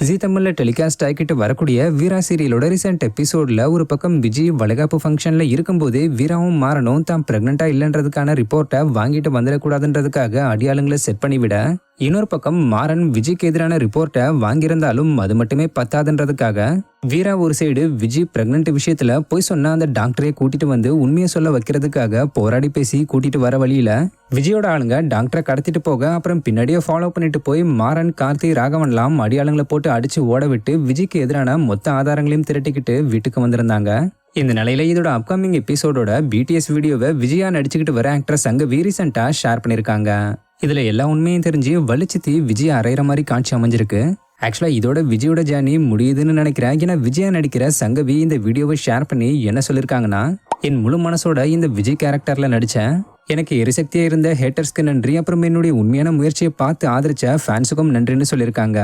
G தமிழ்ல telecast ஆகிட்டு வரக்கூடிய வீரா சீரியலோட ரீசெண்ட் எபிசோட்ல ஒரு பக்கம் விஜய் வளைகாப்பு ஃபங்க்ஷன்ல இருக்கும்போது வீராவும் மாறனும் தான் பிரெக்னெண்டா இல்லைன்றதுக்கான ரிப்போர்ட்டை வாங்கிட்டு வந்துடக்கூடாதுன்றதுக்காக அடியாளுங்களை செட் பண்ணிவிட, இன்னொரு பக்கம் மாறன் விஜய்க்கு எதிரான ரிப்போர்ட்டை வாங்கியிருந்தாலும் அது மட்டுமே பத்தாதுன்றதுக்காக வீரா ஒரு சைடு விஜய் பிரெக்னன்ட் விஷயத்துல போய் சொன்ன அந்த டாக்டரை கூட்டிட்டு வந்து உண்மையை சொல்ல வைக்கிறதுக்காக போராடி பேசி கூட்டிட்டு வர வழியில விஜயோட ஆளுங்க டாக்டரை கடத்திட்டு போக அப்புறம் பின்னாடியே ஃபாலோ பண்ணிட்டு போய் மாறன் கார்த்தி ராகவன்லாம் அடியாளுங்களை போட்டு அடிச்சு ஓட விட்டு விஜய்க்கு எதிரான மொத்த ஆதாரங்களையும் திரட்டிக்கிட்டு வீட்டுக்கு வந்திருந்தாங்க. இந்த நிலையில இதோட அப்கமிங் எபிசோடோட பிடிஎஸ் வீடியோவை விஜயா நடிச்சுக்கிட்டு வர ஆக்டர் சங்கவி ரீசெண்டா ஷேர் பண்ணிருக்காங்க. இதுல எல்லா உண்மையும் தெரிஞ்சு வலிச்சுத்தி விஜய் அறையிற மாதிரி காட்சி அமைஞ்சிருக்கு. ஆக்சுவலா இதோட விஜயோட ஜேர்னி முடியுதுன்னு நினைக்கிறேன். ஏன்னா விஜயா நடிக்கிற சங்கவி இந்த வீடியோவை ஷேர் பண்ணி என்ன சொல்லிருக்காங்கன்னா, என் முழு மனசோட இந்த விஜய் கேரக்டர்ல நடிச்சேன். எனக்கு எரிசக்தியா இருந்த ஹேட்டர்ஸ்க்கு நன்றி, அப்புறம் என்னுடைய உண்மையான முயற்சியை பார்த்து ஆதரிச்ச ஃபேன்ஸுக்கும் நன்றின்னு சொல்லியிருக்காங்க.